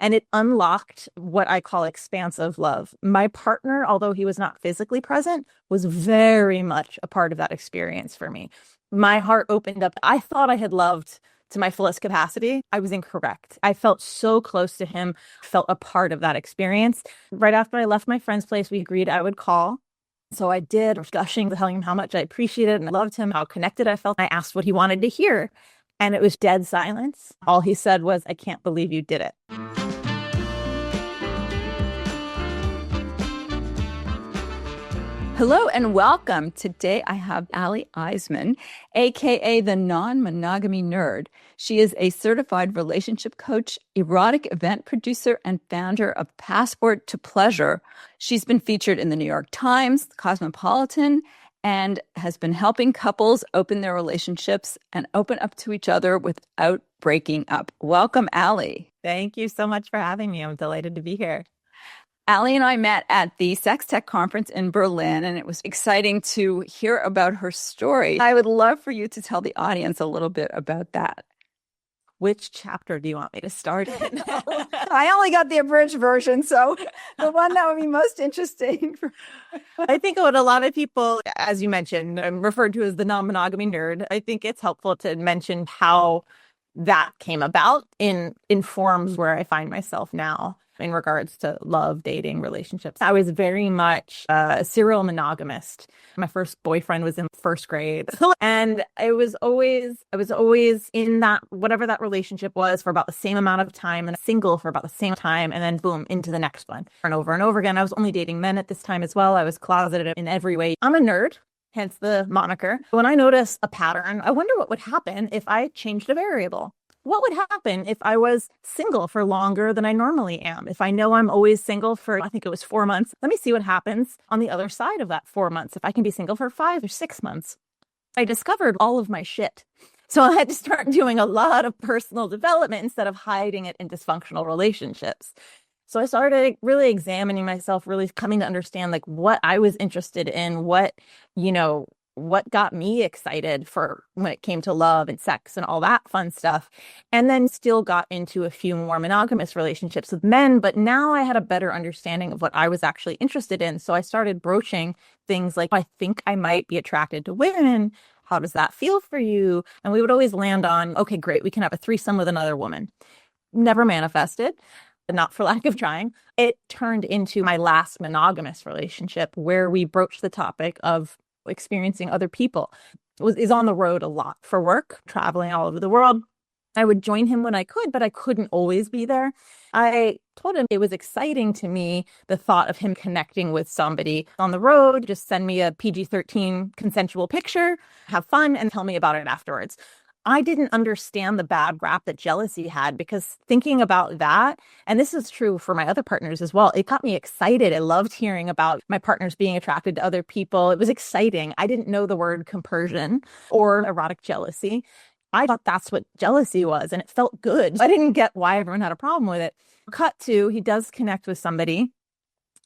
And it unlocked what I call expansive love. My partner, although he was not physically present, was very much a part of that experience for me. My heart opened up. I thought I had loved to my fullest capacity. I was incorrect. I felt so close to him, felt a part of that experience. Right after I left my friend's place, we agreed I would call. So I did, gushing, telling him how much I appreciated and I loved him, how connected I felt. I asked what he wanted to hear, and it was dead silence. All he said was, "I can't believe you did it." Hello and welcome. Today I have Ali Iseman, aka the Non-Monogamy Nerd. She is a certified relationship coach, erotic event producer, and founder of Passport to Pleasure. She's been featured in the New York Times, Cosmopolitan, and has been helping couples open their relationships and open up to each other without breaking up. Welcome, Ali. Thank you so much for having me. I'm delighted to be here. Ali and I met at the Sex Tech Conference in Berlin, and it was exciting to hear about her story. I would love for you to tell the audience a little bit about that. Which chapter do you want me to start in? I only got the abridged version, so the one that would be most interesting. I think what a lot of people, as you mentioned, I'm referred to as the non-monogamy nerd. I think it's helpful to mention how that came about in forms where I find myself now in regards to love, dating, relationships. I was very much a serial monogamist. My first boyfriend was in first grade. And I was always in that, whatever that relationship was, for about the same amount of time, and single for about the same time, and then boom, into the next one. And over again. I was only dating men at this time as well. I was closeted in every way. I'm a nerd, hence the moniker. When I notice a pattern, I wonder what would happen if I changed a variable. What would happen if I was single for longer than I normally am? If I know I'm always single for, I think it was 4 months, let me see what happens on the other side of that 4 months. If I can be single for 5 or 6 months. I discovered all of my shit. So I had to start doing a lot of personal development instead of hiding it in dysfunctional relationships. So I started really examining myself, really coming to understand like what I was interested in, what got me excited for when it came to love and sex and all that fun stuff. And then still got into a few more monogamous relationships with men. But now I had a better understanding of what I was actually interested in. So I started broaching things like, I think I might be attracted to women. How does that feel for you? And we would always land on, okay, great, we can have a threesome with another woman. Never manifested. Not for lack of trying. It turned into my last monogamous relationship where we broached the topic of experiencing other people. Is on the road a lot for work, traveling all over the world. I would join him when I could, but I couldn't always be there. I told him it was exciting to me, the thought of him connecting with somebody on the road. Just send me a PG-13 consensual picture, have fun, and tell me about it afterwards. I didn't understand the bad rap that jealousy had, because thinking about that, and this is true for my other partners as well, it got me excited. I loved hearing about my partners being attracted to other people. It was exciting. I didn't know the word compersion or erotic jealousy. I thought that's what jealousy was, and it felt good. I didn't get why everyone had a problem with it. Cut to, he does connect with somebody,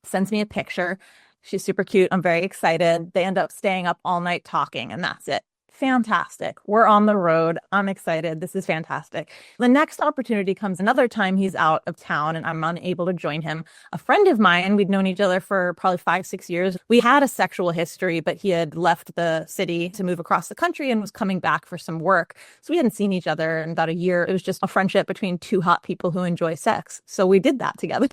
sends me a picture. She's super cute. I'm very excited. They end up staying up all night talking, and that's it. Fantastic. We're on the road. I'm excited. This is fantastic. The next opportunity comes another time he's out of town and I'm unable to join him. A friend of mine, we'd known each other for probably 5-6 years. We had a sexual history, but he had left the city to move across the country and was coming back for some work. So we hadn't seen each other in about a year. It was just a friendship between two hot people who enjoy sex. So we did that together.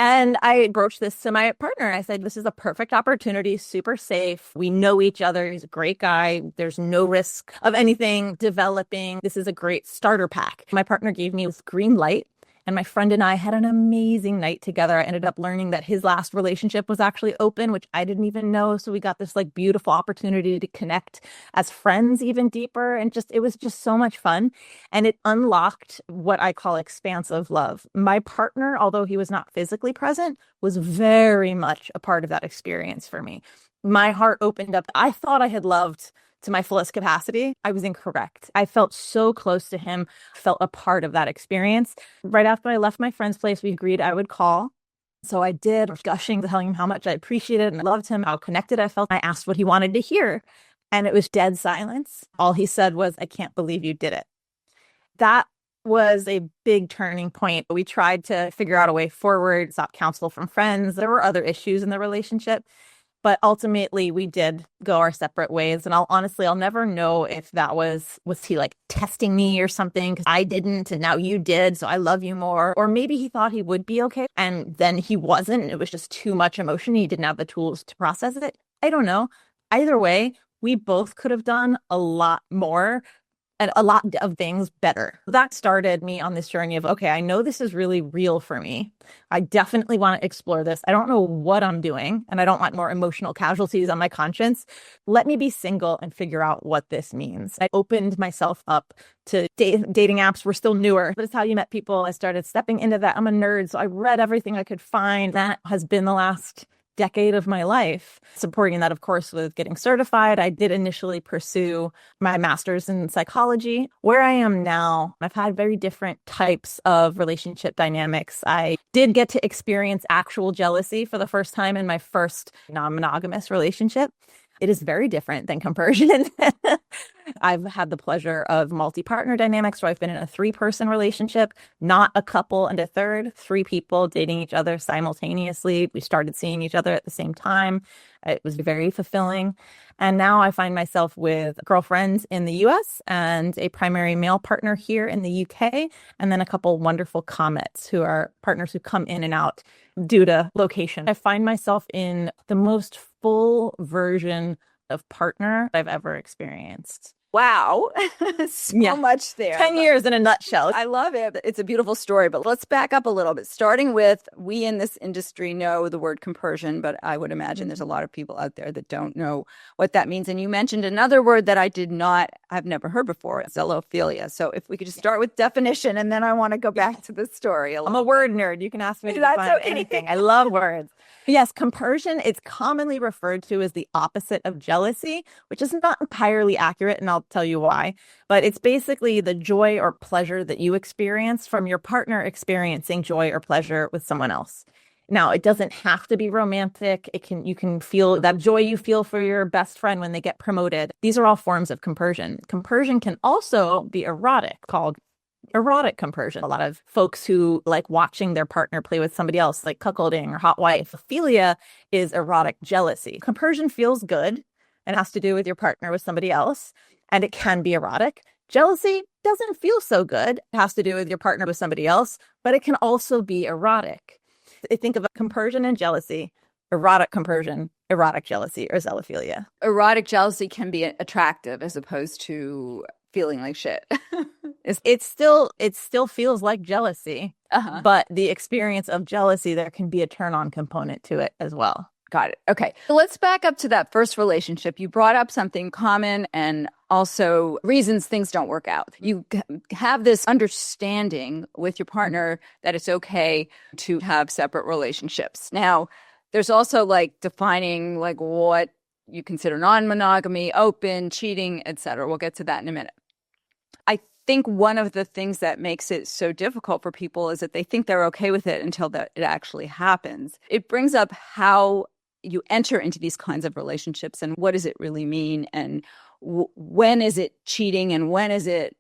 And I broached this to my partner. I said, this is a perfect opportunity, super safe. We know each other. He's a great guy. There's no risk of anything developing. This is a great starter pack. My partner gave me this green light. And my friend and I had an amazing night together. I ended up learning that his last relationship was actually open, which I didn't even know. So we got this like beautiful opportunity to connect as friends even deeper. And it was just so much fun. And it unlocked what I call expansive love. My partner, although he was not physically present, was very much a part of that experience for me. My heart opened up. I thought I had loved to my fullest capacity. I was incorrect. I felt so close to him, felt a part of that experience. Right after I left my friend's place, we agreed I would call. So I did, gushing, telling him how much I appreciated and I loved him, how connected I felt. I asked what he wanted to hear, and it was dead silence. All he said was, "I can't believe you did it." That was a big turning point. We tried to figure out a way forward, sought counsel from friends. There were other issues in the relationship, but ultimately we did go our separate ways. And I'll never know if that was he like testing me or something? Because I didn't and now you did, so I love you more. Or maybe he thought he would be okay and then he wasn't. And it was just too much emotion. He didn't have the tools to process it. I don't know. Either way, we both could have done a lot more and a lot of things better. That started me on this journey of, okay, I know this is really real for me. I definitely want to explore this. I don't know what I'm doing, and I don't want more emotional casualties on my conscience. Let me be single and figure out what this means. I opened myself up to dating apps. Were still newer, but it's how you met people. I started stepping into that. I'm a nerd, so I read everything I could find. That has been the last decade of my life. Supporting that, of course, with getting certified. I did initially pursue my master's in psychology. Where I am now, I've had very different types of relationship dynamics. I did get to experience actual jealousy for the first time in my first non-monogamous relationship. It is very different than compersion. I've had the pleasure of multi-partner dynamics where I've been in a 3-person relationship, not a couple and a third, 3 people dating each other simultaneously. We started seeing each other at the same time. It was very fulfilling. And now I find myself with girlfriends in the US and a primary male partner here in the UK, and then a couple wonderful comets who are partners who come in and out due to location. I find myself in the most full version of partner I've ever experienced. Wow. So much there. 10 years in a nutshell. I love it. It's a beautiful story, but let's back up a little bit. Starting with, we in this industry know the word compersion, but I would imagine there's a lot of people out there that don't know what that means. And you mentioned another word that I've never heard before, zelophilia. So if we could just start with definition, and then I want to go back to the story. I'm a word nerd. You can ask me to define anything. I love words. Yes, compersion, it's commonly referred to as the opposite of jealousy, which is not entirely accurate, and I'll tell you why. But it's basically the joy or pleasure that you experience from your partner experiencing joy or pleasure with someone else. Now, it doesn't have to be romantic. You can feel that joy you feel for your best friend when they get promoted. These are all forms of compersion. Compersion can also be erotic, called erotic compersion. A lot of folks who like watching their partner play with somebody else, like cuckolding or hot wife. Philia is erotic jealousy. Compersion feels good and has to do with your partner with somebody else, and it can be erotic. Jealousy doesn't feel so good. It has to do with your partner with somebody else, but it can also be erotic. I think of compersion and jealousy, erotic compersion, erotic jealousy, or zelophilia. Erotic jealousy can be attractive as opposed to feeling like shit. It still feels like jealousy, but the experience of jealousy, there can be a turn-on component to it as well. Got it. Okay. So let's back up to that first relationship. You brought up something common and also reasons things don't work out. You have this understanding with your partner that it's okay to have separate relationships. Now, there's also like defining like what you consider non-monogamy, open, cheating, etc. We'll get to that in a minute. I think one of the things that makes it so difficult for people is that they think they're okay with it until that it actually happens. It brings up how you enter into these kinds of relationships and what does it really mean, and when is it cheating and when is it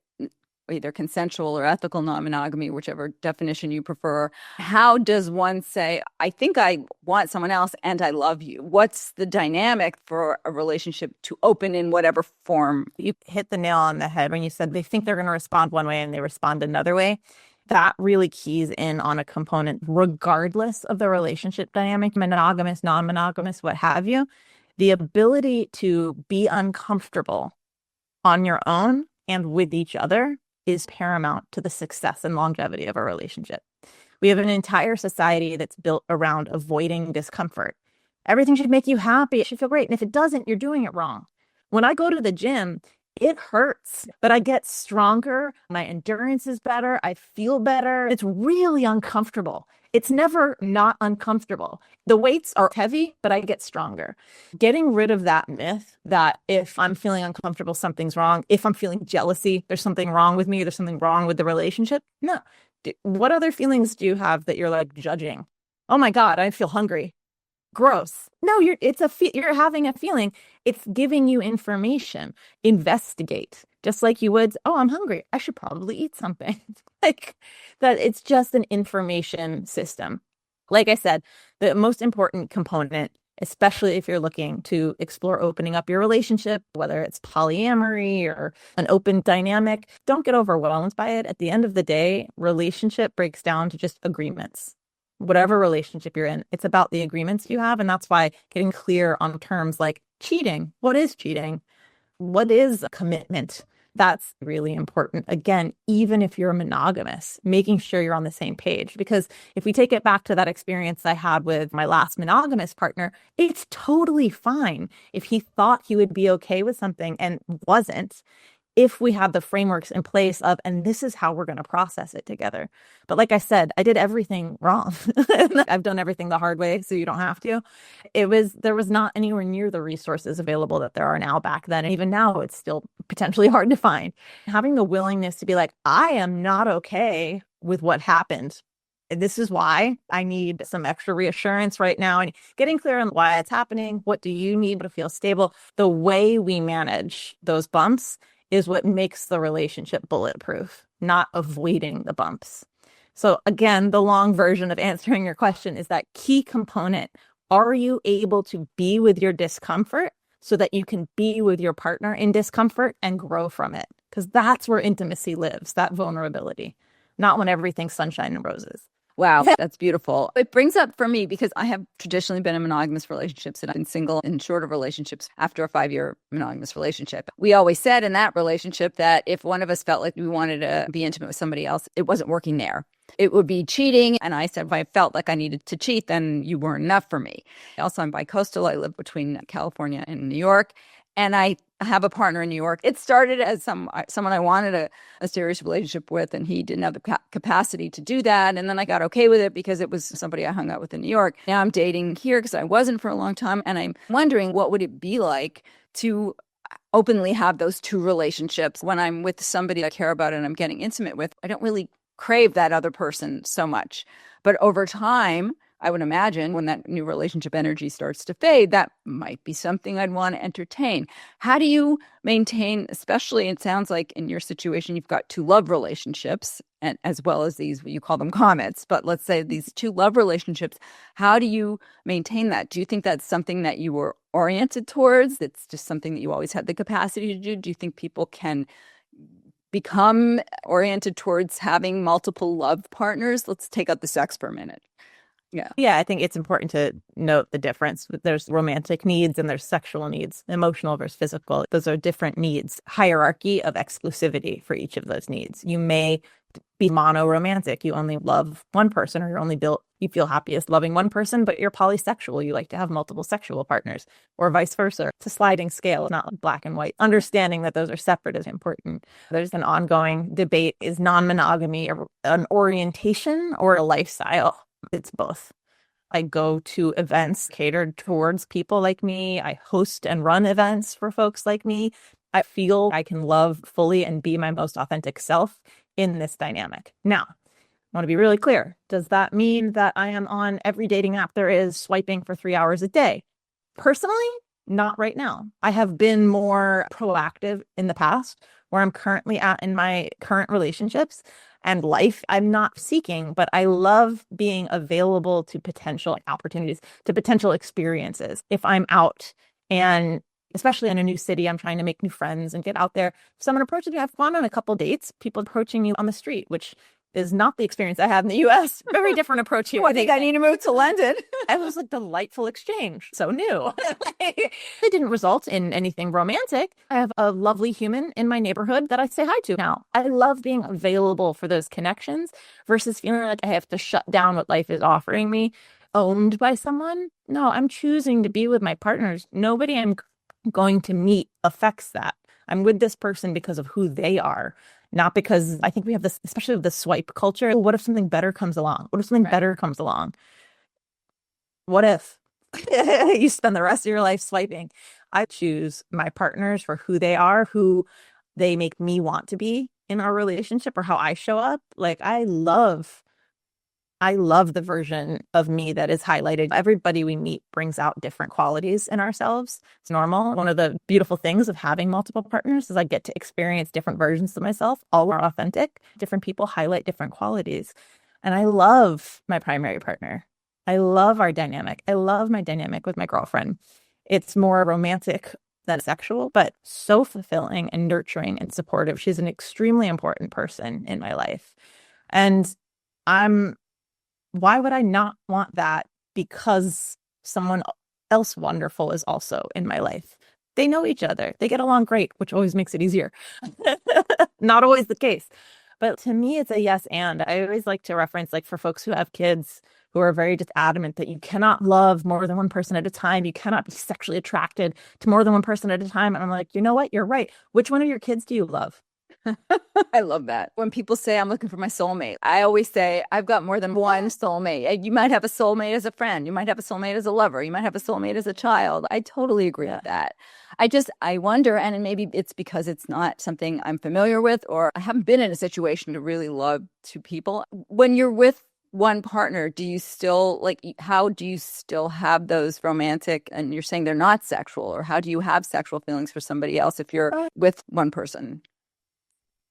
either consensual or ethical non-monogamy, whichever definition you prefer. How does one say, I think I want someone else and I love you? What's the dynamic for a relationship to open in whatever form? You hit the nail on the head when you said they think they're going to respond one way and they respond another way. That really keys in on a component, regardless of the relationship dynamic, monogamous, non-monogamous, what have you. The ability to be uncomfortable on your own and with each other is paramount to the success and longevity of a relationship. We have an entire society that's built around avoiding discomfort. Everything should make you happy. It should feel great. And if it doesn't, you're doing it wrong. When I go to the gym, it hurts, but I get stronger. My endurance is better. I feel better. It's really uncomfortable. It's never not uncomfortable. The weights are heavy, but I get stronger. Getting rid of that myth that if I'm feeling uncomfortable, something's wrong. If I'm feeling jealousy, there's something wrong with me. There's something wrong with the relationship. No. What other feelings do you have that you're like judging? Oh my God, I feel hungry. Gross. No, you're having a feeling. It's giving you information. Investigate. just like you would, oh, I'm hungry. I should probably eat something. Like that, it's just an information system. Like I said, the most important component, especially if you're looking to explore opening up your relationship, whether it's polyamory or an open dynamic, don't get overwhelmed by it. At the end of the day, relationship breaks down to just agreements. Whatever relationship you're in, it's about the agreements you have. And that's why getting clear on terms like cheating. What is cheating? What is a commitment? That's really important. Again, even if you're a monogamous, making sure you're on the same page. Because if we take it back to that experience I had with my last monogamous partner, it's totally fine if he thought he would be okay with something and wasn't, if we have the frameworks in place of, and this is how we're going to process it together. But like I said, I did everything wrong. I've done everything the hard way, so you don't have to. There was not anywhere near the resources available that there are now back then. And even now, it's still potentially hard to find. Having the willingness to be like, I am not okay with what happened. This is why I need some extra reassurance right now, and getting clear on why it's happening. What do you need to feel stable? The way we manage those bumps is what makes the relationship bulletproof, not avoiding the bumps. So again, the long version of answering your question is that key component. Are you able to be with your discomfort so that you can be with your partner in discomfort and grow from it? Because that's where intimacy lives, that vulnerability, not when everything's sunshine and roses. Wow, that's beautiful. It brings up for me, because I have traditionally been in monogamous relationships and I've been single in shorter relationships after a 5-year monogamous relationship. We always said in that relationship that if one of us felt like we wanted to be intimate with somebody else, it wasn't working there. It would be cheating. And I said, if I felt like I needed to cheat, then you weren't enough for me. Also, I'm bicoastal. I live between California and New York. And I have a partner in New York. It started as someone I wanted a serious relationship with, and he didn't have the capacity to do that. And then I got okay with it because it was somebody I hung out with in New York. Now I'm dating here because I wasn't for a long time. And I'm wondering, what would it be like to openly have those two relationships when I'm with somebody I care about and I'm getting intimate with? I don't really crave that other person so much. But over time, I would imagine when that new relationship energy starts to fade, that might be something I'd want to entertain. How do you maintain, especially it sounds like in your situation, you've got two love relationships, and as well as these, you call them comets, but let's say these two love relationships. How do you maintain that? Do you think that's something that you were oriented towards? It's just something that you always had the capacity to do? Do you think people can become oriented towards having multiple love partners? Let's take out the sex for a minute. Yeah, I think it's important to note the difference. There's romantic needs and there's sexual needs, emotional versus physical. Those are different needs. Hierarchy of exclusivity for each of those needs. You may be monoromantic. You only love one person, or you feel happiest loving one person, but you're polysexual. You like to have multiple sexual partners, or vice versa. It's a sliding scale, not black and white. Understanding that those are separate is important. There's an ongoing debate. Is non-monogamy an orientation or a lifestyle? It's both. I go to events catered towards people like me. I host and run events for folks like me. I feel I can love fully and be my most authentic self in this dynamic. Now, I want to be really clear. Does that mean that I am on every dating app there is, swiping for 3 hours a day? Personally, not right now. I have been more proactive in the past, where I'm currently at in my current relationships and life. I'm not seeking, but I love being available to potential opportunities, to potential experiences. If I'm out, and especially in a new city, I'm trying to make new friends and get out there. If someone approaches me, I've gone on a couple dates, people approaching me on the street, which is not the experience I have in the US. Very different approach here. I think I need to move to London. It was a delightful exchange. So new. It didn't result in anything romantic. I have a lovely human in my neighborhood that I say hi to now. I love being available for those connections versus feeling like I have to shut down what life is offering me, owned by someone. No, I'm choosing to be with my partners. Nobody I'm going to meet affects that. I'm with this person because of who they are. Not because I think we have this, especially with the swipe culture. What if something better comes along? What if something better comes along? What if you spend the rest of your life swiping? I choose my partners for who they are, who they make me want to be in our relationship, or how I show up. Like, I love I love the version of me that is highlighted. Everybody we meet brings out different qualities in ourselves. It's normal. One of the beautiful things of having multiple partners is I get to experience different versions of myself. All are authentic. Different people highlight different qualities. And I love my primary partner. I love our dynamic. I love my dynamic with my girlfriend. It's more romantic than sexual, but so fulfilling and nurturing and supportive. She's an extremely important person in my life. And why would I not want that because someone else wonderful is also in my life? They know each other. They get along great, which always makes it easier. Not always the case. But to me, it's a yes and. I always like to reference, like for folks who have kids who are very just adamant that you cannot love more than one person at a time. You cannot be sexually attracted to more than one person at a time. And I'm like, you know what? You're right. Which one of your kids do you love? I love that. When people say I'm looking for my soulmate, I always say I've got more than one soulmate. You might have a soulmate as a friend. You might have a soulmate as a lover. You might have a soulmate as a child. I totally agree with that. I wonder, and maybe it's because it's not something I'm familiar with, or I haven't been in a situation to really love two people. When you're with one partner, do you still how do you still have those romantic, and you're saying they're not sexual, or how do you have sexual feelings for somebody else if you're with one person?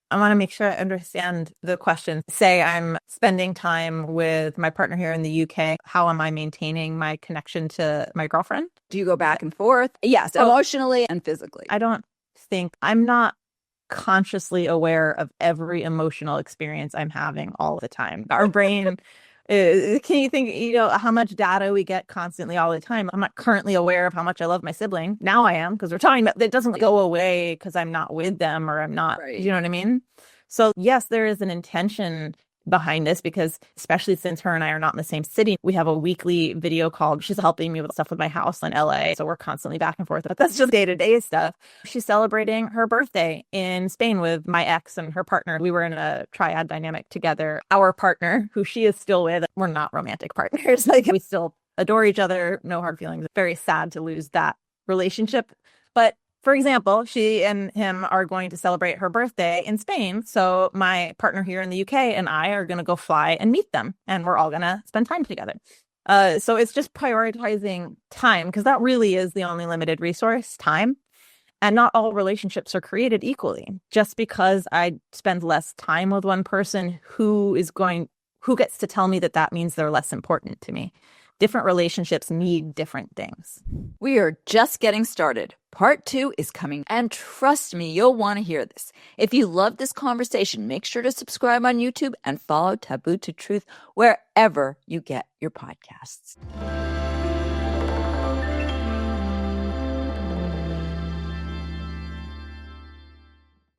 I want to make sure I understand the question. Say I'm spending time with my partner here in the UK. How am I maintaining my connection to my girlfriend? Do you go back and forth? Yes, emotionally and physically. I'm not consciously aware of every emotional experience I'm having all the time. Our brain can you think, how much data we get constantly all the time? I'm not currently aware of how much I love my sibling. Now I am, because we're talking about it doesn't go away because I'm not with them or I'm not, right. You know what I mean? So yes, there is an intention behind this, because especially since her and I are not in the same city, we have a weekly video call. She's helping me with stuff with my house in LA. So we're constantly back and forth, but that's just day-to-day stuff. She's celebrating her birthday in Spain with my ex and her partner. We were in a triad dynamic together. Our partner, who she is still with, we're not romantic partners. We still adore each other. No hard feelings. Very sad to lose that relationship. But for example, she and him are going to celebrate her birthday in Spain. So my partner here in the UK and I are going to go fly and meet them. And we're all going to spend time together. So it's just prioritizing time, because that really is the only limited resource, time. And not all relationships are created equally. Just because I spend less time with one person, who gets to tell me that means they're less important to me? Different relationships need different things. We are just getting started. Part 2 is coming, and trust me, you'll want to hear this. If you love this conversation, make sure to subscribe on YouTube and follow Taboo to Truth wherever you get your podcasts.